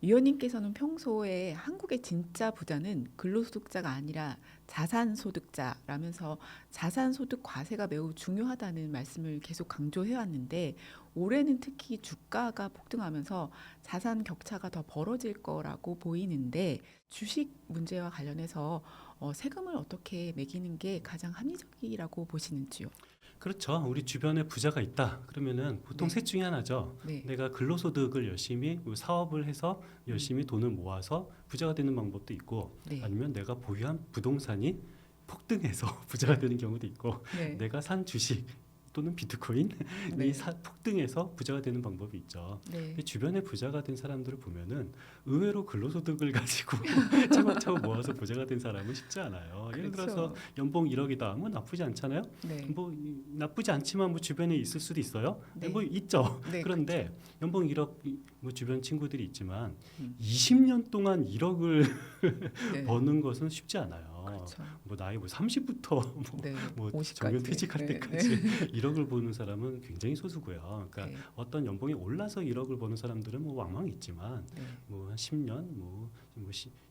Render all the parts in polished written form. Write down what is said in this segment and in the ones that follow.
위원님께서는 평소에 한국의 진짜 부자는 근로소득자가 아니라 자산소득자라면서 자산소득 과세가 매우 중요하다는 말씀을 계속 강조해 왔는데 올해는 특히 주가가 폭등하면서 자산 격차가 더 벌어질 거라고 보이는데 주식 문제와 관련해서 세금을 어떻게 매기는 게 가장 합리적이라고 보시는지요? 그렇죠. 우리 주변에 부자가 있다. 그러면은 보통 네, 셋 중에 하나죠. 네, 내가 근로소득을 열심히 사업을 해서 음, 열심히 돈을 모아서 부자가 되는 방법도 있고, 네, 아니면 내가 보유한 부동산이 폭등해서 부자가 네, 되는 경우도 있고, 네, 내가 산 주식 또는 비트코인이 네, 폭등해서 부자가 되는 방법이 있죠. 네, 근데 주변에 부자가 된 사람들을 보면은 의외로 근로소득을 가지고 차곡차곡 모아서 부자가 된 사람은 쉽지 않아요. 예를 들어서 그렇죠. 연봉 1억이다. 뭐 나쁘지 않잖아요. 네, 나쁘지 않지만 뭐 주변에 있을 수도 있어요. 뭐 네, 있죠. 네, 그렇죠. 그런데 연봉 1억 뭐 주변 친구들이 있지만 음, 20년 동안 1억을 네, 버는 것은 쉽지 않아요. 그렇죠. 뭐 나이 뭐 30부터 네, 뭐 정년 50까지. 퇴직할 네, 네, 때까지 1억을 버는 사람은 굉장히 소수고요. 그러니까 네, 어떤 연봉이 올라서 1억을 버는 사람들은 뭐 왕왕 있지만 네, 뭐 한 10년 뭐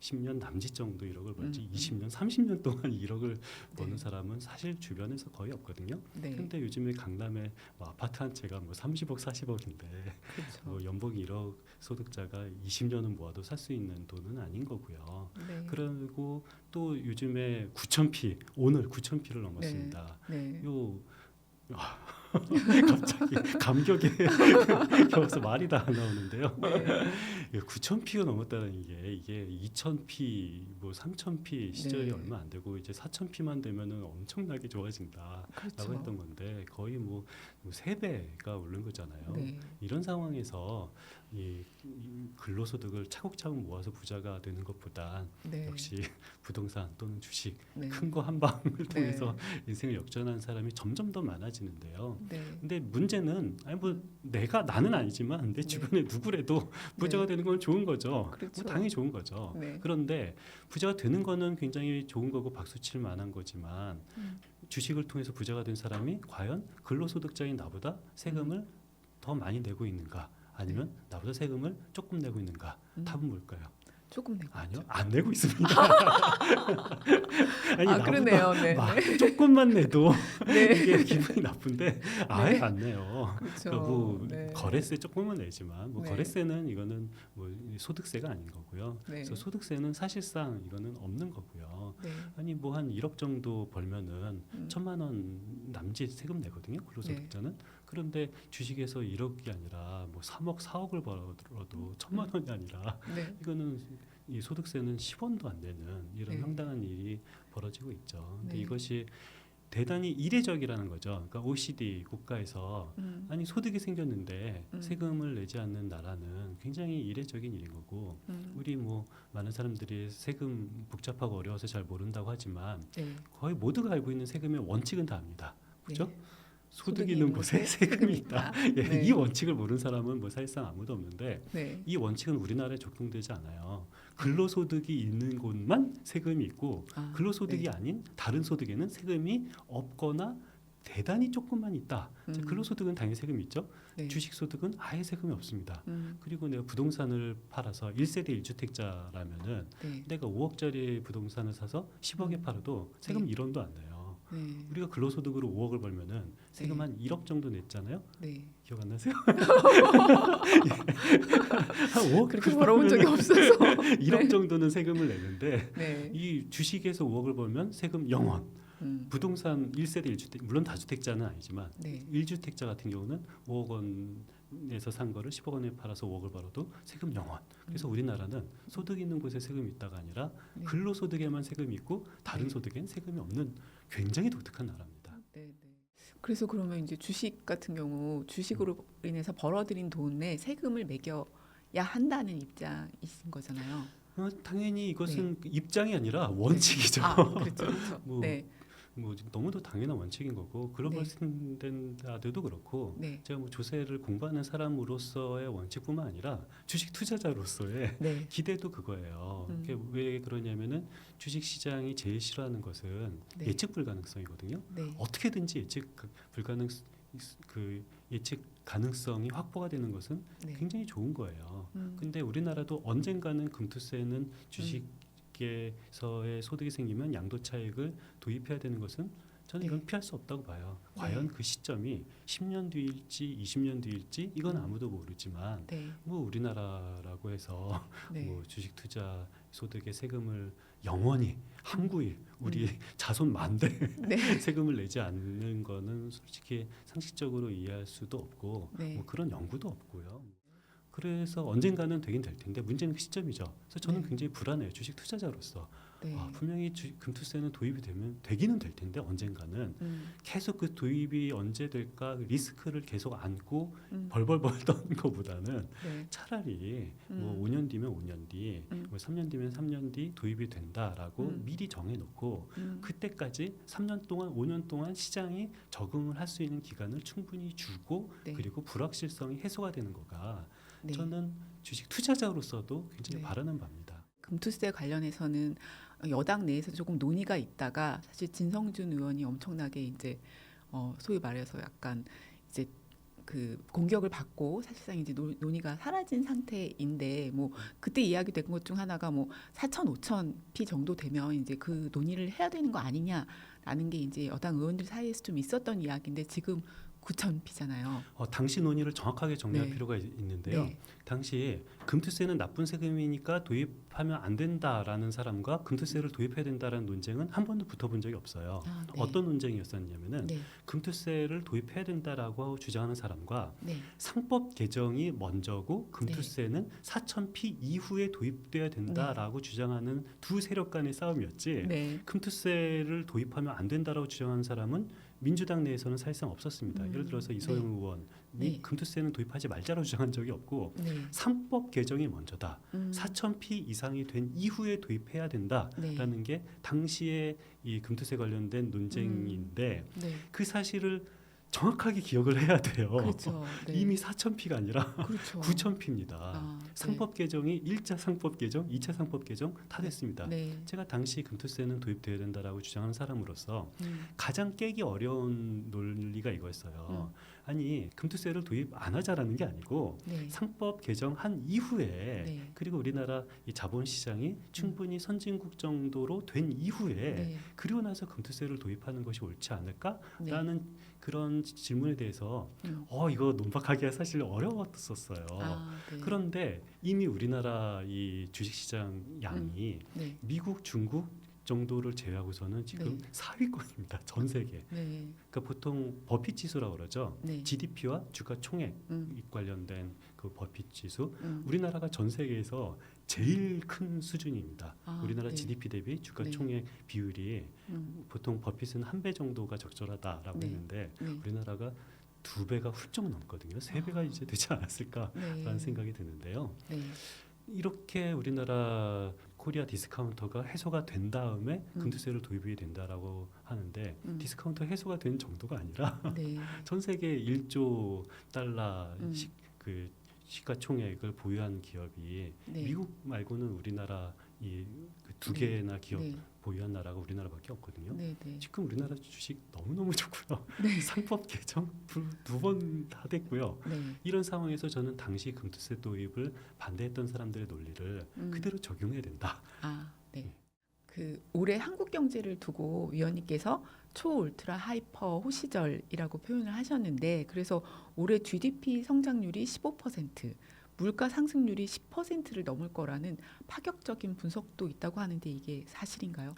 10년 남짓 정도 1억을 벌지 음, 음, 20년 30년 동안 1억을 버는 네, 사람은 사실 주변에서 거의 없거든요. 네, 근데 요즘에 강남에 뭐 아파트 한 채가 뭐 30억 40억인데 그렇죠. 뭐 연봉이 1억 소득자가 20년은 모아도 살 수 있는 돈은 아닌 거고요. 네, 그리고 또 요즘에 9,000p 오늘 9,000p를 네, 넘었습니다. 네, 요 갑자기 감격에 겨워서 말이 다 안 나오는데요. 네, 9,000p가 넘었다는 이게 2,000p, 뭐 3,000p 시절이 네, 얼마 안 되고 이제 4,000p만 되면은 엄청나게 좋아진다라고 그렇죠. 했던 건데 거의 뭐 3배가 오른 거잖아요. 네, 이런 상황에서 이 근로소득을 차곡차곡 모아서 부자가 되는 것보다 네, 역시 부동산 또는 주식 네, 큰 거 한 방을 네, 통해서 인생을 역전하는 사람이 점점 더 많아지는데요. 네, 근데 문제는 아니 뭐 음, 나는 아니지만 내 네, 주변에 누구래도 부자가 네, 되는 건 좋은 거죠. 뭐 그렇죠. 당연히 좋은 거죠. 네, 그런데 부자가 되는 거는 굉장히 좋은 거고 박수 칠 만한 거지만 음, 주식을 통해서 부자가 된 사람이 과연 근로소득자인 나보다 음, 세금을 더 많이 내고 있는가? 네, 아니면 나보다 세금을 조금 내고 있는가? 음, 답은 뭘까요? 조금 내고 아니요, 있죠. 안 내고 있습니다. 아니 아, 나보다 그러네요. 네, 네, 조금만 내도 이게 네, 기분이 나쁜데 아예 네, 안 내요. 그러니까 그렇죠. 뭐 네, 거래세 조금은 내지만 뭐 네, 거래세는 이거는 뭐 소득세가 아닌 거고요. 그래서 네, 소득세는 사실상 이거는 없는 거고요. 네, 아니 뭐 한 1억 정도 벌면은 음, 1,000만 원 남짓 세금 내거든요. 네, 근로소득자는. 그런데 주식에서 1억이 아니라 뭐 3억 4억을 벌어도 1,000만 원이 아니라 네, 이거는 이 소득세는 10원도 안 되는 이런 네, 황당한 일이 벌어지고 있죠. 근데 네, 이것이 대단히 이례적이라는 거죠. 그러니까 OECD 국가에서 음, 아니 소득이 생겼는데 음, 세금을 내지 않는 나라는 굉장히 이례적인 일인 거고 음, 우리 뭐 많은 사람들이 세금 복잡하고 어려워서 잘 모른다고 하지만 네, 거의 모두가 알고 있는 세금의 원칙은 다 압니다. 그죠? 네. 소득이 소득이 있는 있는 곳에 곳에 세금이 세금이 있다. 있다. 예, 이 네, 원칙을 모르는 사람은 뭐 사실상 아무도 없는데 네, 이 원칙은 우리나라에 적용되지 않아요. 네. 근로소득이 있는 곳만 세금이 있고 아, 근로소득이 네, 아닌 다른 소득에는 세금이 없거나 대단히 조금만 있다. 자, 음, 근로소득은 당연히 세금이 있죠. 네, 주식소득은 아예 세금이 없습니다. 음, 그리고 내가 부동산을 팔아서 1세대 1주택자라면은 네, 내가 5억짜리 부동산을 사서 10억에 음, 팔아도 세금 네, 1원도 안 내요. 네, 우리가 근로소득으로 5억을 벌면은 세금 네, 한 1억 정도 냈잖아요. 네. 기억 안 나세요? 한 5억 그렇게 벌어본 적이 없어서. 1억 네, 정도는 세금을 내는데 네, 이 주식에서 5억을 벌면 세금 0원. 부동산 1세대 1주택 물론 다주택자는 아니지만 네, 1주택자 같은 경우는 5억 원에서 산 거를 10억 원에 팔아서 5억을 벌어도 세금 0원. 그래서 우리나라는 소득 있는 곳에 세금이 있다가 아니라 네, 근로소득에만 세금이 있고 다른 네, 소득엔 세금이 없는 굉장히 독특한 나라입니다. 네, 네. 그래서 그러면 이제 주식 같은 경우 주식으로 인해서 벌어들인 돈에 세금을 매겨야 한다는 입장이신 거잖아요. 당연히 네, 이것은 입장이 아니라 네. 원칙이죠. 아, 그렇죠, 그렇죠. 뭐 네, 뭐 너무도 당연한 원칙인 거고 글로벌 네, 스탠다드도 그렇고 네, 제가 뭐 조세를 공부하는 사람으로서의 원칙뿐만 아니라 주식 투자자로서의 네, 기대도 그거예요. 이게 왜 그러냐면은 주식 시장이 제일 싫어하는 것은 네, 예측 불가능성이거든요. 네, 어떻게든지 예측 불가능 그 예측 가능성이 확보가 되는 것은 네. 굉장히 좋은 거예요. 근데 우리나라도 언젠가는 금투세는 주식에서의 소득이 생기면 양도 차익을 도입해야 되는 것은 저는 이건 네. 피할 수 없다고 봐요. 네. 과연 그 시점이 10년 뒤일지 20년 뒤일지 이건 아무도 모르지만 네. 뭐 우리나라라고 해서 네. 뭐 주식 투자 소득의 세금을 영원히 한구일 우리 자손 만대 네. 세금을 내지 않는 거는 솔직히 상식적으로 이해할 수도 없고 네. 뭐 그런 연구도 없고요. 그래서 언젠가는 되긴 될 텐데 문제는 그 시점이죠. 그래서 저는 네. 굉장히 불안해요. 주식 투자자로서. 네. 분명히 금투세는 도입이 되기는 될 텐데 언젠가는 계속 그 도입이 언제 될까 그 리스크를 계속 안고 벌벌벌 떠는 것보다는 네. 차라리 뭐 5년 뒤면 5년 뒤, 뭐 3년 뒤면 3년 뒤 도입이 된다라고 미리 정해놓고 그때까지 3년 동안 5년 동안 시장이 적응을 할 수 있는 기간을 충분히 주고 네. 그리고 불확실성이 해소가 되는 거가 네. 저는 주식 투자자로서도 굉장히 네. 바라는 바입니다. 금투세 관련해서는 여당 내에서 조금 논의가 있다가 사실 진성준 의원이 엄청나게 이제 소위 말해서 약간 이제 그 공격을 받고 사실상 이제 논의가 사라진 상태인데 뭐 그때 이야기된 것 중 하나가 뭐 4천 5천 피 정도 되면 이제 그 논의를 해야 되는 거 아니냐라는 게 이제 여당 의원들 사이에서 좀 있었던 이야기인데 지금 9천 피잖아요. 당시 논의를 정확하게 정리할 네. 필요가 있는데요. 네. 당시 금투세는 나쁜 세금이니까 도입하면 안 된다라는 사람과 금투세를 도입해야 된다라는 논쟁은 한 번도 붙어본 적이 없어요. 아, 네. 어떤 논쟁이었었냐면은 네. 금투세를 도입해야 된다라고 주장하는 사람과 네. 상법 개정이 먼저고 금투세는 4,000피 이후에 도입돼야 된다라고 주장하는 두 세력 간의 싸움이었지. 네. 금투세를 도입하면 안 된다라고 주장하는 사람은 민주당 내에서는 사실상 없었습니다. 예를 들어서 이소영 네. 의원이 네. 금투세는 도입하지 말자라고 주장한 적이 없고 네. 상법 개정이 먼저다. 4,000피 이상이 된 이후에 도입해야 된다라는 네. 게 당시에 이 금투세 관련된 논쟁인데 네. 그 사실을 정확하게 기억을 해야 돼요. 그렇죠. 네. 이미 4,000피가 아니라 그렇죠. 9,000피입니다. 아, 상법 개정이 1차 상법 개정, 2차 상법 개정 다 됐습니다. 네. 제가 당시 금투세는 도입돼야 된다라고 주장하는 사람으로서 가장 깨기 어려운 논리가 이거였어요. 아니 금투세를 도입 안 하자라는 게 아니고 네. 상법 개정한 이후에 네. 그리고 우리나라 이 자본시장이 충분히 선진국 정도로 된 이후에 네. 그리고 나서 금투세를 도입하는 것이 옳지 않을까라는 네. 그런 질문에 대해서 음. 이거 논박하기가 사실 어려웠었어요. 네. 그런데 이미 우리나라 이 주식시장 양이 네. 미국, 중국 정도를 제외하고서는 지금 네. 4위권입니다. 전 세계. 네. 그러니까 보통 버핏 지수라고 그러죠. 네. GDP와 주가 총액 음. 관련된 그 버핏 지수. 음. 우리나라가 전 세계에서 제일 큰 수준입니다. 아, 우리나라 네. GDP 대비 주가 네. 총액 비율이 음. 보통 버핏은 한 배 정도가 적절하다라고 네. 했는데 네. 우리나라가 2배가 훌쩍 넘거든요. 3배가 이제 되지 않았을까라는 네. 생각이 드는데요. 네. 이렇게 우리나라 코리아 디스카운터가 해소가 된 다음에 금투세를 도입이 된다라고 하는데 디스카운터 해소가 된 정도가 아니라 네. 전 세계 1조 달러 음. 그 시가총액을 보유한 기업이 네. 미국 말고는 우리나라 이두 네. 개나 기업 네. 보유한 나라가 우리나라밖에 없거든요. 네. 네. 지금 우리나라 주식 너무너무 좋고요. 네. 상법 개정 2번 다 됐고요. 네. 이런 상황에서 저는 당시 금투세 도입을 반대했던 사람들의 논리를 그대로 적용해야 된다. 아, 네. 그 올해 한국 경제를 두고 위원님께서 초울트라 하이퍼 호시절이라고 표현을 하셨는데 그래서 올해 GDP 성장률이 15%, 물가 상승률이 10%를 넘을 거라는 파격적인 분석도 있다고 하는데 이게 사실인가요?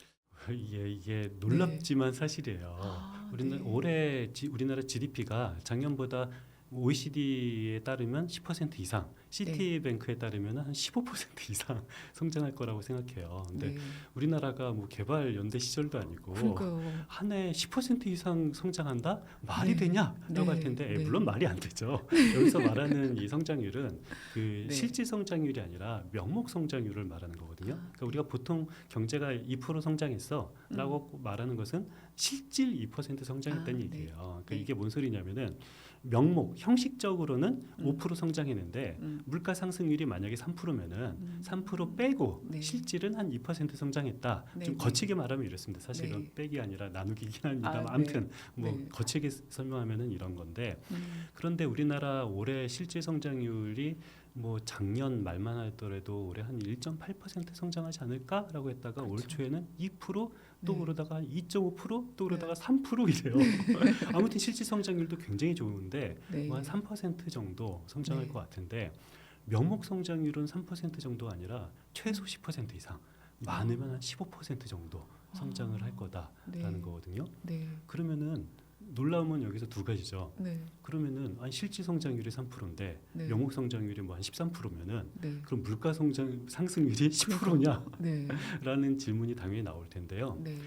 이게 놀랍지만 사실이에요. 아, 우리는 네. 올해 우리나라 GDP가 작년보다 OECD에 따르면 10% 이상, 시티뱅크에 따르면 한 15% 이상 성장할 거라고 생각해요. 근데 네. 우리나라가 뭐 개발 연대 시절도 아니고 그러니까요. 한 해 10% 이상 성장한다? 말이 네. 되냐라고 네. 할 텐데 네. 물론 말이 안 되죠. 여기서 말하는 이 성장률은 그 네. 실질 성장률이 아니라 명목 성장률을 말하는 거거든요. 그러니까 우리가 보통 경제가 2% 성장했어라고 말하는 것은 실질 2% 성장했다는 아, 네. 얘기예요. 그러니까 네. 이게 뭔 소리냐면은 명목 형식적으로는 5% 성장했는데 물가 상승률이 만약에 3%면은 3% 빼고 네. 실질은 한 2% 성장했다. 네, 좀 네. 거치게 말하면 이렇습니다. 사실은 네. 빼기 아니라 나누기긴 합니다만 네. 아무튼 뭐 네. 거치게 설명하면은 이런 건데 그런데 우리나라 올해 실질 성장률이 뭐 작년 말만 하더라도 올해 한 1.8% 성장하지 않을까라고 했다가 올 그렇죠. 초에는 2%, 또 네. 그러다가 2.5%, 또 그러다가 네. 3% 이래요. 아무튼 실질 성장률도 굉장히 좋은데 네. 뭐 한 3% 정도 성장할 네. 것 같은데 명목 성장률은 3% 정도가 아니라 최소 10% 이상, 많으면 한 15% 정도 성장을 할 거다라는 네. 거거든요. 네. 그러면은 놀라움은 여기서 두 가지죠. 네. 그러면은 아니 실질 성장률이 3%인데 네. 명목 성장률이 뭐 한 13%면은 네. 그럼 물가 성장 상승률이 10%냐? 네. 라는 질문이 당연히 나올 텐데요. 네.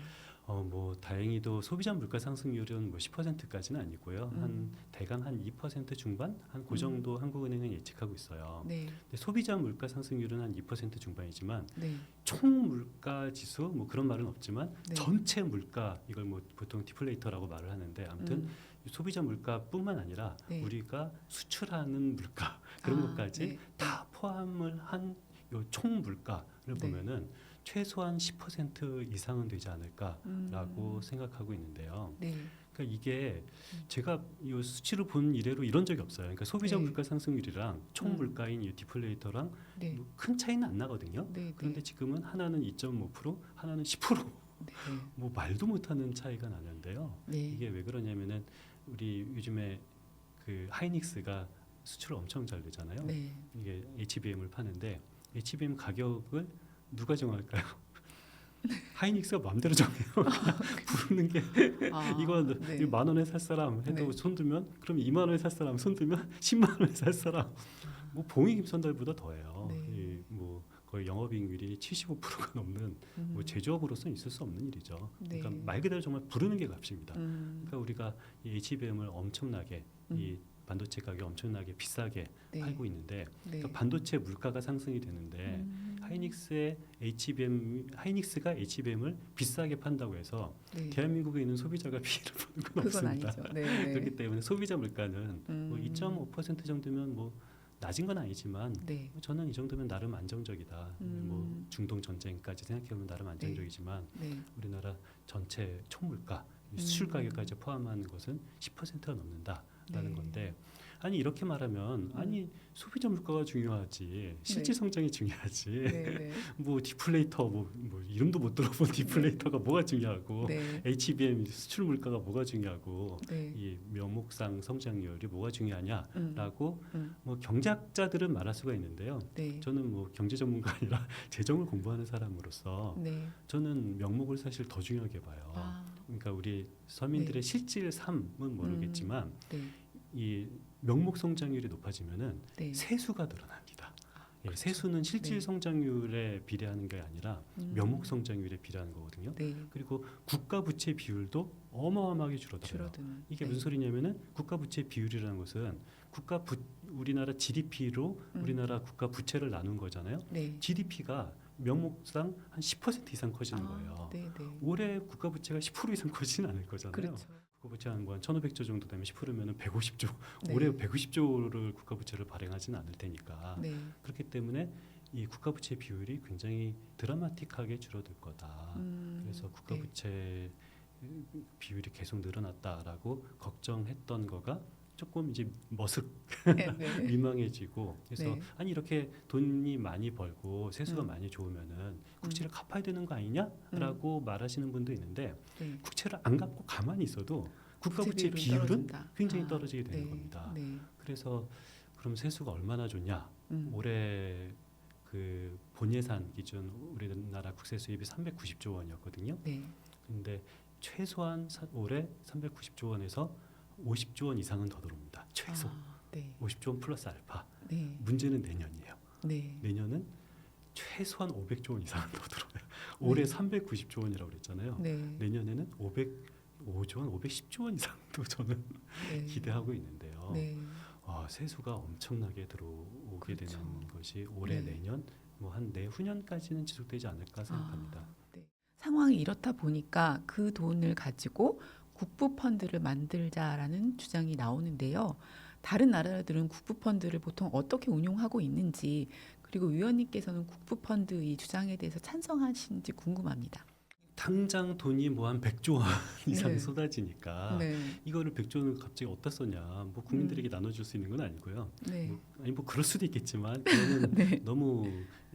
뭐 다행히도 소비자 물가 상승률은 뭐 10%까지는 아니고요. 한 대강 한 2% 중반 한 그 정도 한국은행은 예측하고 있어요. 네. 근데 소비자 물가 상승률은 한 2% 중반이지만 네. 총 물가 지수 뭐 그런 말은 없지만 네. 전체 물가 이걸 뭐 보통 디플레이터라고 말을 하는데 아무튼 소비자 물가뿐만 아니라 네. 우리가 수출하는 물가 그런 것까지 네. 다 포함을 한 요 총 물가를 네. 보면은 최소한 10% 이상은 되지 않을까라고 생각하고 있는데요. 네. 그러니까 이게 제가 이 수치를 본 이래로 이런 적이 없어요. 그러니까 소비자 네. 물가 상승률이랑 총 물가인 이 디플레이터랑 네. 뭐큰 차이는 안 나거든요. 네. 그런데 지금은 하나는 2.5%, 하나는 10%. 네. 뭐 말도 못하는 차이가 나는데요. 네. 이게 왜 그러냐면은 우리 요즘에 그 하이닉스가 수출을 엄청 잘 되잖아요. 네. 이게 HBM을 파는데 HBM 가격을 누가 정할까요? 하이닉스가 마음대로 정해요. 부르는 게 이거 네. 10,000원에 살 사람 해도 네. 손들면 그럼 20,000원에 살 사람 손들면 100,000원에 살 사람 뭐 봉이 김선달보다 더해요. 네. 뭐 거의 영업이익률이 75%가 넘는 뭐 제조업으로서는 있을 수 없는 일이죠. 네. 그러니까 말 그대로 정말 부르는 게 값입니다. 음. 그러니까 우리가 이 HBM을 엄청나게 이 반도체 가격 엄청나게 비싸게 네. 팔고 있는데 네. 그러니까 반도체 물가가 상승이 되는데 하이닉스가 HBM을 비싸게 판다고 해서 네. 대한민국에 있는 소비자가 피해를 보는 건 그건 없습니다. 아니죠. 네. 그렇기 때문에 소비자 물가는 뭐 2.5% 정도면 뭐 낮은 건 아니지만 네. 저는 이 정도면 나름 안정적이다. 뭐 중동 전쟁까지 생각해보면 나름 안정적이지만 네. 우리나라 전체 총물가 수출 가격까지 포함하는 것은 10%가 넘는다라는 네. 건데 아니 이렇게 말하면 아니 소비자 물가가 중요하지 실질 네. 성장이 중요하지 네. 네. 뭐 디플레이터 뭐 이름도 못 들어본 디플레이터가 뭐가 중요하고 네. HBM 수출 물가가 뭐가 중요하고 네. 이 명목상 성장률이 뭐가 중요하냐라고 뭐 경제학자들은 말할 수가 있는데요. 네. 저는 뭐 경제 전문가 아니라 재정을 공부하는 사람으로서 네. 저는 명목을 사실 더 중요하게 봐요. 그러니까 우리 서민들의 네. 실질 삶은 모르겠지만 네. 이 명목 성장률이 높아지면은 네. 세수가 늘어납니다. 그렇죠. 세수는 실질 네. 성장률에 비례하는 게 아니라 명목 성장률에 비례하는 거거든요. 네. 그리고 국가 부채 비율도 어마어마하게 줄어들어요. 줄어드는. 이게 네. 무슨 소리냐면은 국가 부채 비율이라는 것은 우리나라 GDP로 우리나라 국가 부채를 나눈 거잖아요. 네. GDP가 명목상 한 10% 이상 커지는 거예요. 네. 네. 올해 국가 부채가 10% 이상 커지는 않을 거잖아요. 그렇죠. 국가 부채 한 1,500조 정도 되면 10%면은 150조. 네. 올해 150조를 국가 부채를 발행하지는 않을 테니까. 네. 그렇기 때문에 이 국가 부채 비율이 굉장히 드라마틱하게 줄어들 거다. 그래서 국가 네. 부채 비율이 계속 늘어났다라고 걱정했던 거가 조금 이제 네. 네. 민망해지고 그래서 네. 아니 이렇게 돈이 많이 벌고 세수가 많이 좋으면은 국채를 갚아야 되는 거 아니냐라고 말하시는 분도 있는데 네. 국채를 안 갚고 가만히 있어도 국가 부채 부채 비율은 떨어진다. 굉장히 떨어지게 되는 네. 겁니다. 네. 그래서 그럼 세수가 얼마나 좋냐? 올해 그 본예산 기준 우리나라 국세 수입이 390조 원이었거든요. 네. 근데 최소한 올해 390조 원에서 50조 원 이상은 더 들어옵니다. 최소. 네. 50조 원 플러스 알파. 네. 문제는 내년이에요. 네. 내년은 최소한 500조 원 이상은 더 들어와요. 올해 390조 원이라고 그랬잖아요. 네. 내년에는 505조 원, 510조 원 이상도 저는 네. 기대하고 있는데요. 네. 세수가 엄청나게 들어오게 그렇죠. 되는 것이 올해 네. 내년 뭐 한 내후년까지는 지속되지 않을까 생각합니다. 네. 상황이 이렇다 보니까 그 돈을 가지고 국부 펀드를 만들자라는 주장이 나오는데요. 다른 나라들은 국부 펀드를 보통 어떻게 운용하고 있는지, 그리고 위원님께서는 국부 펀드 이 주장에 대해서 찬성하시는지 궁금합니다. 당장 돈이 뭐 한 100조 원 이상 네. 쏟아지니까 네. 이거를 100조 원을 갑자기 어디다 썼냐. 뭐 국민들에게 나눠줄 수 있는 건 아니고요. 네. 뭐 그럴 수도 있겠지만 그거는 네. 너무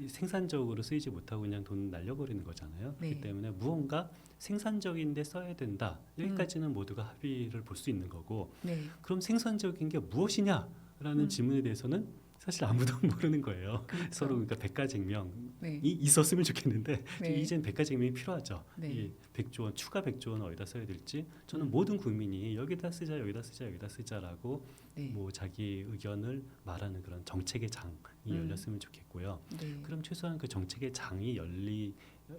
생산적으로 쓰이지 못하고 그냥 돈 날려버리는 거잖아요. 네. 그렇기 때문에 무언가 생산적인데 써야 된다. 여기까지는 모두가 합의를 볼 수 있는 거고, 네. 그럼 생산적인 게 무엇이냐라는 질문에 대해서는 사실 아무도 모르는 거예요. 그렇죠. 서로 그러니까 백가쟁명이 네. 있었으면 좋겠는데 네. 이젠 백가쟁명이 필요하죠. 네. 이 100조 원, 추가 100조 원 어디다 써야 될지 저는 모든 국민이 여기다 쓰자, 여기다 쓰자, 여기다 쓰자라고 네. 뭐 자기 의견을 말하는 그런 정책의 장이 열렸으면 좋겠고요. 네. 그럼 최소한 그 정책의 장이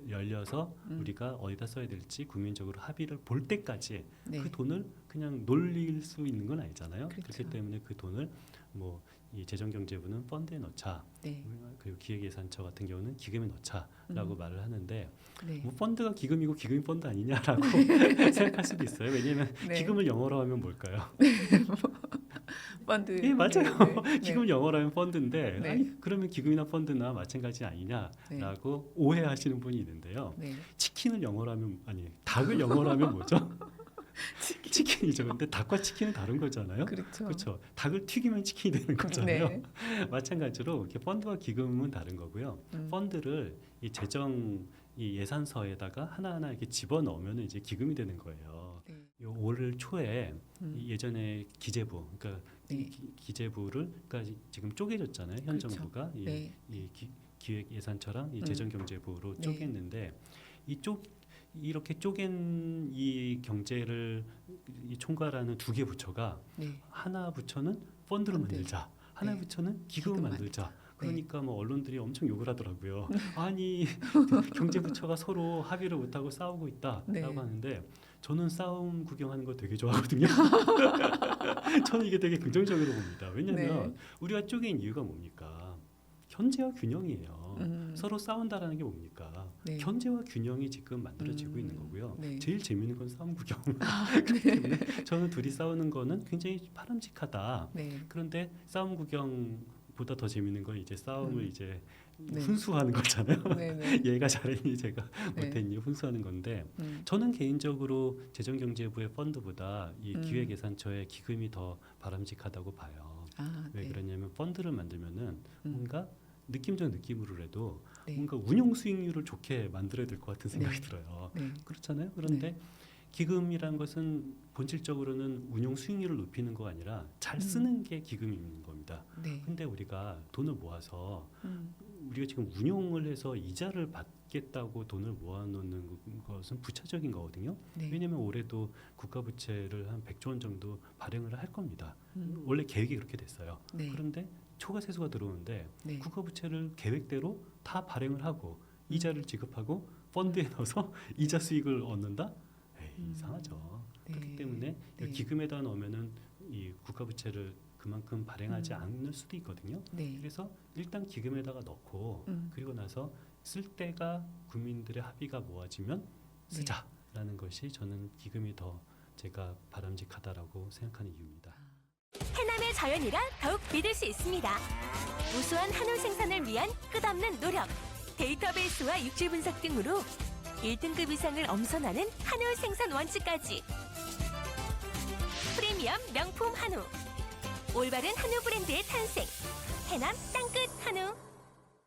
열려서 우리가 어디다 써야 될지 국민적으로 합의를 볼 때까지 네. 그 돈을 그냥 놀릴 수 있는 건 아니잖아요. 그렇죠. 그렇기 때문에 그 돈을 뭐 이 재정경제부는 펀드에 넣자, 네. 그리고 기획예산처 같은 경우는 기금에 넣자라고 말을 하는데 네. 뭐 펀드가 기금이고 기금이 펀드 아니냐라고 생각할 수도 있어요. 왜냐하면 네. 기금을 영어로 하면 뭘까요? 펀드. 예, 맞아요. 네. 네. 기금 영어로 하면 펀드인데 네. 아니, 그러면 기금이나 펀드나 마찬가지 아니냐라고 오해하시는 분이 있는데요. 네. 치킨을 영어로 하면 아니 닭을 영어로 하면 뭐죠? 치킨이죠. 근데 닭과 치킨은 다른 거잖아요. 그렇죠. 그렇죠. 닭을 튀기면 치킨이 되는 거잖아요. 네. 마찬가지로 이렇게 펀드와 기금은 다른 거고요. 펀드를 이 재정 이 예산서에다가 하나하나 이렇게 집어 넣으면 이제 기금이 되는 거예요. 네. 올 초에 이 예전에 기재부, 그러니까 네. 기재부를 그러니까 지금 쪼개졌잖아요. 현 그렇죠. 정부가 네. 이 기획예산처랑 이 재정경제부로 네. 쪼갰는데 이렇게 쪼갠 이 경제를 이 총괄하는 두 개 부처가 네. 하나 부처는 펀드를 펀드. 만들자, 하나 네. 부처는 기금을 기금 만들자. 네. 그러니까 뭐 언론들이 엄청 욕을 하더라고요. 아니 경제부처가 서로 합의를 못하고 싸우고 있다라고 네. 하는데 저는 싸움 구경하는 거 되게 좋아하거든요. 저는 이게 되게 긍정적으로 봅니다. 왜냐하면 네. 우리가 쪼갠 이유가 뭡니까? 견제와 균형이에요. 서로 싸운다라는 게 뭡니까? 네. 견제와 균형이 지금 만들어지고 있는 거고요. 네. 제일 재밌는 건 싸움 구경. 네. 때문에 저는 둘이 싸우는 거는 굉장히 바람직하다. 네. 그런데 싸움 구경보다 더 재밌는 건 이제 싸움을 이제 네. 훈수하는 거잖아요. 네. 네. 얘가 잘했니 제가 네. 못했니 훈수하는 건데 음. 저는 개인적으로 재정경제부의 펀드보다 이 기획예산처의 기금이 더 바람직하다고 봐요. 아, 왜 네. 그러냐면 펀드를 만들면은 뭔가 느낌적 느낌으로라도 네. 뭔가 운용 수익률을 좋게 만들어야 될 것 같은 생각이 네. 들어요. 네. 그렇잖아요. 그런데 네. 기금이란 것은 본질적으로는 운용 수익률을 높이는 거 아니라 잘 쓰는 게 기금인 겁니다. 네. 근데 우리가 돈을 모아서 음. 우리가 지금 운용을 해서 이자를 받겠다고 돈을 모아놓는 것은 부차적인 거거든요. 네. 왜냐하면 올해도 국가 부채를 한 100조 원 정도 발행을 할 겁니다. 음. 원래 계획이 그렇게 됐어요. 네. 그런데 초과 세수가 들어오는데 네. 국가 부채를 계획대로 다 발행을 하고 이자를 지급하고 펀드에 넣어서 이자 수익을 얻는다? 에이, 이상하죠. 네. 그렇기 때문에 네. 기금에다 넣으면은 이 국가 부채를 그만큼 발행하지 않을 수도 있거든요. 네. 그래서 일단 기금에다가 넣고 그리고 나서 쓸 때가 국민들의 합의가 모아지면 쓰자라는 것이 저는 기금이 더 제가 바람직하다라고 생각하는 이유입니다. 해남의 자연이라 더욱 믿을 수 있습니다. 우수한 한우 생산을 위한 끝없는 노력, 데이터베이스와 육질 분석 등으로 1등급 이상을 엄선하는 한우 생산 원칙까지. 프리미엄 명품 한우, 올바른 한우 브랜드의 탄생, 해남 땅끝 한우.